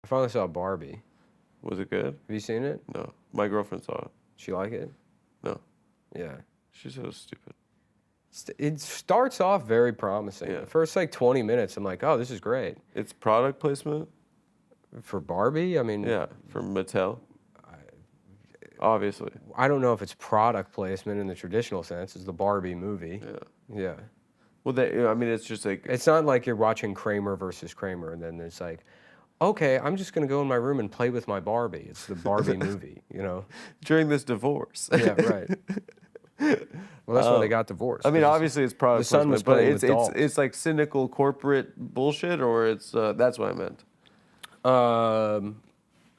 I finally saw Barbie. Was it good? Have you seen it? No. My girlfriend saw it. She like it? No. Yeah. She said it was stupid. It starts off very promising. Yeah. The first like 20 minutes, I'm like, oh, this is great. It's product placement? For Barbie, I mean, Yeah, from Mattel. Obviously. I don't know if it's product placement in the traditional sense. It's the Barbie movie. Yeah. Yeah. Well, I mean, it's just like... It's not like you're watching Kramer versus Kramer, and then it's like, okay, I'm just going to go in my room and play with my Barbie. It's the Barbie movie, you know? During this divorce. Yeah, right. Well, that's why they got divorced. I mean, obviously it's product son was placement, but playing with dolls. it's like cynical corporate bullshit, or it's that's what I meant.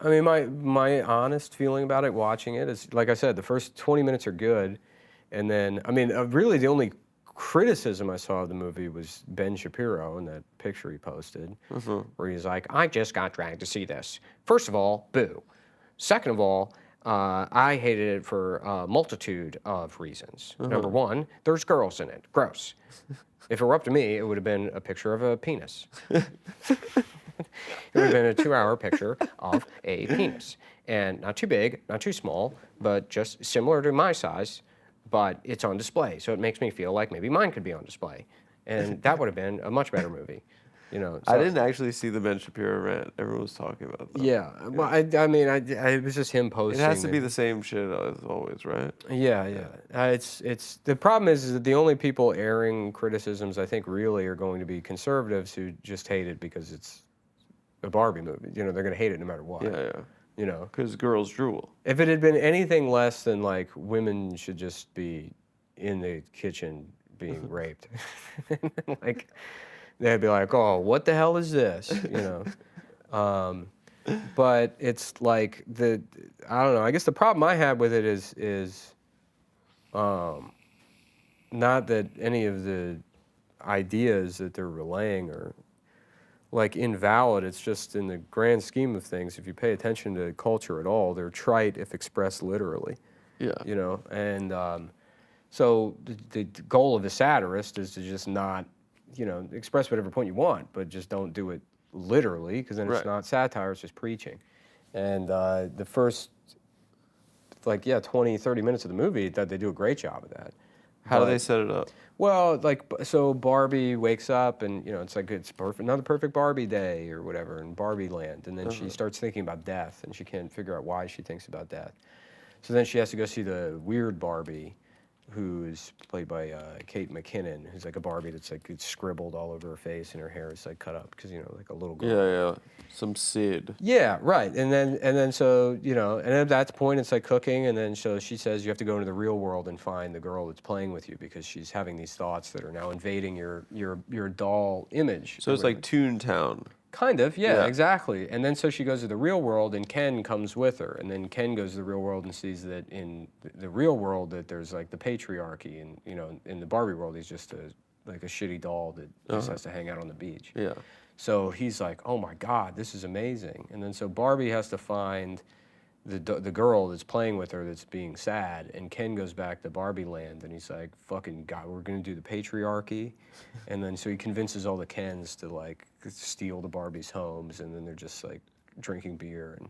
I mean, my honest feeling about it, watching it, is, like I said, the first 20 minutes are good, and then, I mean, really the only criticism I saw of the movie was Ben Shapiro in that picture he posted, where he's like, I just got dragged to see this. First of all, boo. Second of all, I hated it for a multitude of reasons. Number one, there's girls in it. Gross. If it were up to me, it would have been a picture of a penis. It would have been a 2-hour picture of a penis. And not too big, not too small, but just similar to my size, but it's on display. So it makes me feel like maybe mine could be on display. And that would have been a much better movie. You know, so, I didn't actually see the Ben Shapiro rant. Everyone was talking about that. Yeah. Well, I mean, it was just him posting. It has to be the same shit as always, right? Yeah, yeah. It's the problem is that the only people airing criticisms, I think, really are going to be conservatives who just hate it because it's a Barbie movie. You know, they're going to hate it no matter what. Yeah. You know, because girls drool. If it had been anything less than like women should just be in the kitchen being raped, like they'd be like, oh, what the hell is this? You know. But it's like I don't know. I guess the problem I had with it is not that any of the ideas that they're relaying are like invalid. It's just in the grand scheme of things, if you pay attention to culture at all, they're trite if expressed literally. Yeah. You know, and so the goal of the satirist is to just not, you know, express whatever point you want, but just don't do it literally, because then it's not satire, it's just preaching. And the first, like, 20, 30 minutes of the movie, that they do a great job of that. How do they set it up? Well, like, so Barbie wakes up and, you know, it's like it's perfect, another perfect Barbie day or whatever in Barbie land. And then she starts thinking about death, and she can't figure out why she thinks about death. So then she has to go see the weird Barbie, who's played by Kate McKinnon, who's like a Barbie that's like it's scribbled all over her face and her hair is like cut up because, you know, like a little girl. Yeah. Some Sid. Yeah, right. And then so, you know, and at that point it's like cooking, and then so she says you have to go into the real world and find the girl that's playing with you because she's having these thoughts that are now invading your doll image. So it's like Toontown. Kind of, yeah, exactly. And then so she goes to the real world, and Ken comes with her. And then Ken goes to the real world and sees that in the real world that there's like the patriarchy, and, you know, in the Barbie world he's just like a shitty doll that just has to hang out on the beach. Yeah. So he's like, oh my God, this is amazing. And then so Barbie has to find the girl that's playing with her that's being sad, and Ken goes back to Barbie land, and he's like, fucking God, we're gonna do the patriarchy. And then so he convinces all the Kens to like steal the Barbies' homes, and then they're just like drinking beer and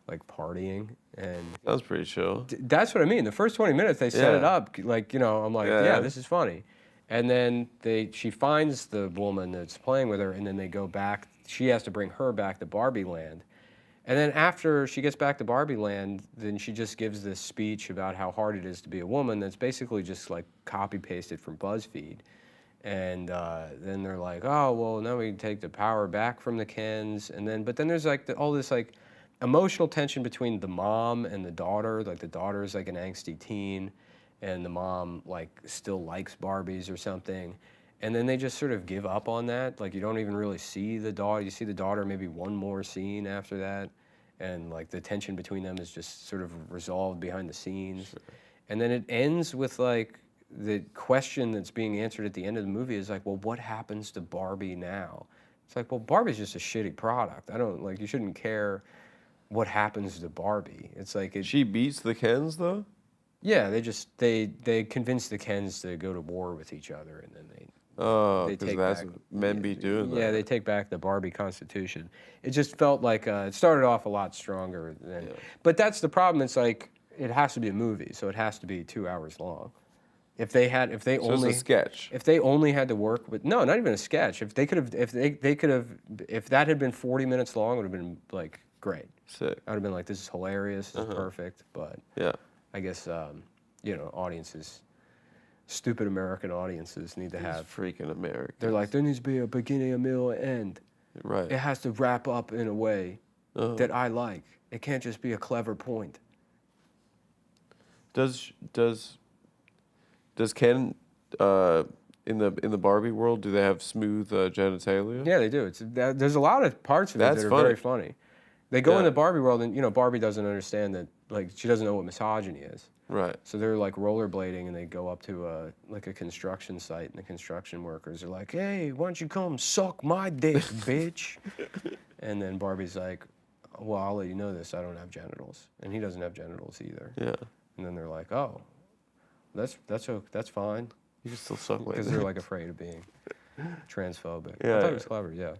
like partying. And that was pretty chill. That's what I mean. The first 20 minutes they set it up, like, you know, I'm like, yeah, this is funny. And then she finds the woman that's playing with her, and then they go back. She has to bring her back to Barbie land. And then after she gets back to Barbie land, then she just gives this speech about how hard it is to be a woman that's basically just like copy-pasted from BuzzFeed. And then they're like, oh, well, now we can take the power back from the Kens. But then there's like all this like emotional tension between the mom and the daughter. Like the daughter is like an angsty teen, and the mom like still likes Barbies or something. And then they just sort of give up on that. Like you don't even really see the daughter. You see the daughter maybe one more scene after that. And like the tension between them is just sort of resolved behind the scenes. Sure. And then it ends with like the question that's being answered at the end of the movie is like, well, what happens to Barbie now? It's like, well, Barbie's just a shitty product. You shouldn't care what happens to Barbie. It's like she beats the Kens though? Yeah, they convince the Kens to go to war with each other, and then Oh, they because take that's back. what men be doing. Yeah, that. they take back the Barbie Constitution. It just felt like it started off a lot stronger than. Yeah. But that's the problem. It's like it has to be a movie, so it has to be 2 hours long. If they So it's a sketch. if they only had to work with no, not even a sketch. If they could have, they could have, if that had been 40 minutes long, it would have been like great. Sick. I would have been like, this is hilarious, this is perfect. But Yeah. I guess audiences, stupid American audiences need to have. Freaking America. They're like, there needs to be a beginning, a middle, and end. Right. It has to wrap up in a way that I like. It can't just be a clever point. Does Ken in the Barbie world, do they have smooth genitalia? Yeah, they do. There's a lot of parts of it that are very funny. They go in the Barbie world, and Barbie doesn't understand that. Like, she doesn't know what misogyny is. Right. So they're like rollerblading, and they go up to a construction site, and the construction workers are like, "Hey, why don't you come suck my dick, bitch?" And then Barbie's like, "Well, I'll let you know this. I don't have genitals," and he doesn't have genitals either. Yeah. And then they're like, "Oh, that's fine," You can still suck my because dick. they're like afraid of being transphobic. I Yeah, thought yeah. it was clever. Yeah.